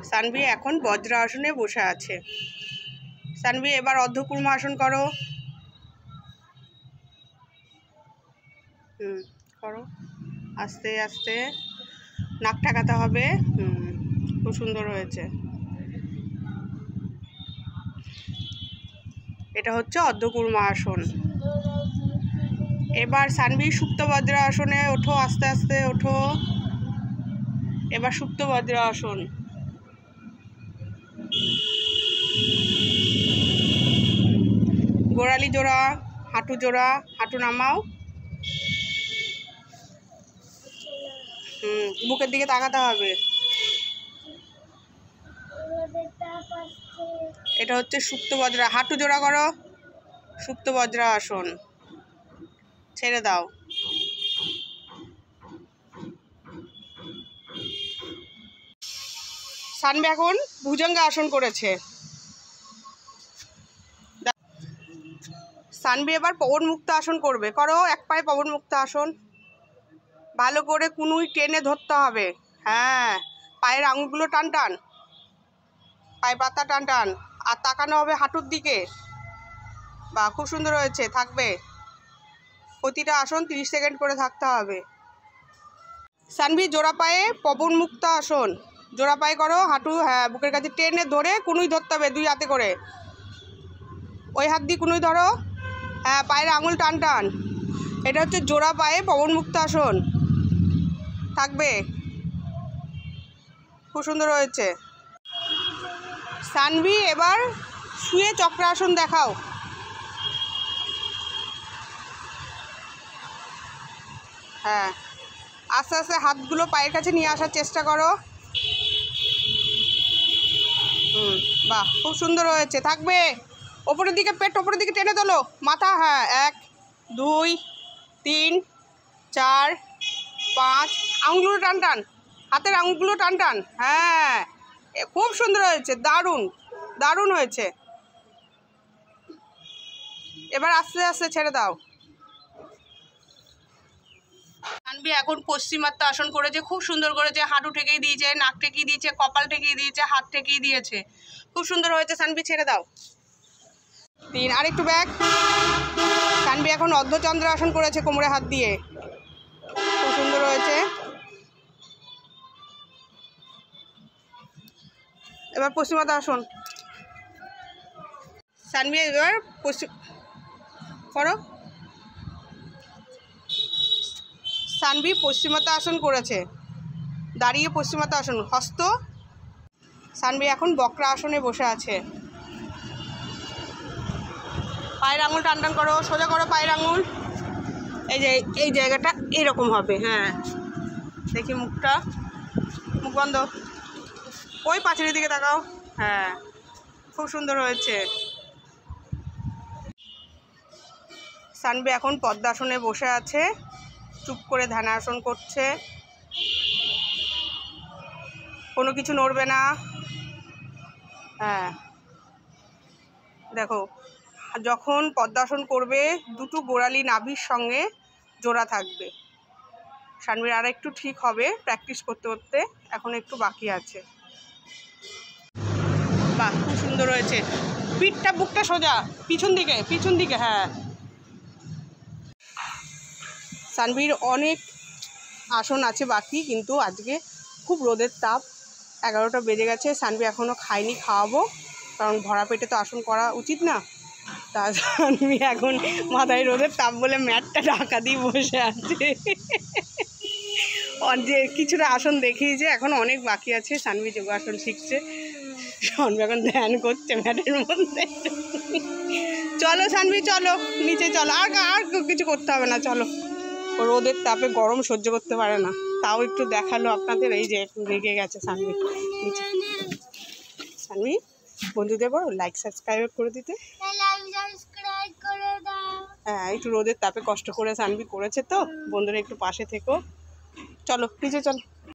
সানভি এখন বজ্রাসনে বসে আছে। সানভি এবার অর্ধকুর্মা আসন করো। করো, আস্তে আস্তে নাক ঠেকাতে হবে। খুব সুন্দর হয়েছে। এটা হচ্ছে অর্ধকুর্মা আসন। এবার সানভি সুপ্ত বজ্রাসনে ওঠো, আস্তে আস্তে ওঠো। এবার সুপ্ত বজ্রাসন। গোড়ালি জোড়া, হাঁটু জোড়া, হাঁটু নামাও। বুকের দিকে তাকাতে হবে। এটা হচ্ছে সুপ্ত বজ্রা। হাঁটু জোড়া করো, সুপ্ত বজ্রাসন। ছেড়ে দাও। সানভি এখন ভুজঙ্গ আসন করেছে। সানভি এবার পবন মুক্ত আসন করবে। করো, এক পায়ে পবন মুক্ত আসন। ভালো করে কুনুই টেনে ধরতে হবে। হ্যাঁ, পায়ের আঙুলগুলো টান টান, পায়ে পাতা টান টান, আর তাকানো হবে হাঁটুর দিকে। বা খুব সুন্দর হয়েছে। থাকবে প্রতিটা আসন 30 সেকেন্ড করে থাকতে হবে। সানভি জোড়া পায়ে পবন মুক্ত আসন। জোড়া পায়ে করো, হাঁটু বুকের কাছে টেনে ধরে কুনুই ধরতে হবে 2 হাতে করে। ওই হাত দিয়ে কুনুই ধরো। হ্যাঁ, পায়ের আঙুল টান টান। এটা হচ্ছে জোড়া পায়ে পবন মুক্ত আসন। থাকবে, খুব সুন্দর হয়েছে। সানভি এবার শুয়ে চক্রাসন দেখাও। হ্যাঁ, আস্তে আস্তে হাতগুলো পায়ের কাছে নিয়ে আসার চেষ্টা করো। বাহ, খুব সুন্দর হয়েছে। থাকবে, ওপরের দিকে পেট ওপরের দিকে টেনে তোলো, মাথা। হ্যাঁ, 1 2 3 4 5, আঙুলগুলো টান টান, হাতের আঙুলগুলো টান টান। হ্যাঁ, খুব সুন্দর হয়েছে। দারুণ দারুণ হয়েছে। এবার আস্তে আস্তে ছেড়ে দাও। সানভি এখন পশ্চিমাত্তা আসন করেছে, খুব সুন্দর করেছে। হাঁটু ঠেকেই দিয়েছে, নাক ঠেকিয়ে দিয়েছে, কপাল ঠেকিয়ে দিয়েছে, হাত ঠেকিয়ে দিয়েছে। খুব সুন্দর হয়েছে। সানভি ছেড়ে দাও। 3, আরেকটু ব্যাক। সানভি এখন অর্ধচন্দ্র আসন করেছে কোমরে হাত দিয়ে। খুব সুন্দর হয়েছে। এবার পশ্চিমাত্তা আসন। সানভি এবার করো। সানভি পশ্চিমাত্তা আসন করেছে, দাঁড়িয়ে পশ্চিমাত্তা আসন, হস্ত। সানভি এখন বক্রা আসনে বসে আছে। পায়ের আঙুল টান টান করো, সোজা করো পায়ের আঙুল। এই যে এই জায়গাটা এরকম হবে। হ্যাঁ, দেখি মুখটা, মুখ বন্ধ, ওই পাঁচিলের দিকে তাকাও। হ্যাঁ, খুব সুন্দর হয়েছে। সানভি এখন পদ্মাসনে বসে আছে, চুপ করে ধ্যানাসন করছে। কোনো কিছু নড়বে না। হ্যাঁ, দেখো, যখন পদ্মাসন করবে দুটো গোড়ালি নাভির সঙ্গে জোড়া থাকবে। সানভির আর একটু ঠিক হবে প্র্যাকটিস করতে করতে, এখন একটু বাকি আছে। বাহ, খুব সুন্দর হয়েছে। পিঠটা বুকটা সোজা, পিছন দিকে পিছন দিকে। হ্যাঁ, সানভির অনেক আসন আছে বাকি, কিন্তু আজকে খুব রোদের তাপ, 11টা বেজে গেছে। সানভি এখনও খাইনি, খাওয়াবো, কারণ ভরা পেটে তো আসন করা উচিত না। তা সানভি এখন মাথায় রোদের তাপ বলে ম্যাটটা ঢাকা দিয়ে বসে আছে। যে কিছুটা আসন দেখিয়েছে, এখন অনেক বাকি আছে। সানভি যোগাসন শিখছে, সানভি এখন ধ্যান করছে ম্যাটের মধ্যে। চলো সানভি, চলো নিচে চলো, আর কিছু করতে হবে না, চলো। রোদের তাপে গরম সহ্য করতে পারে না, তাও একটু দেখালো আপনাদের। এই যে একটু রেগে গেছে সানভি নিচে। সানভি, বন্ধুদের বলো লাইক সাবস্ক্রাইব করে দিতে। হ্যাঁ, একটু রোদের তাপে কষ্ট করে সানভি করেছে তো, বন্ধুরা একটু পাশে থেকো। চলো নিচে চলো।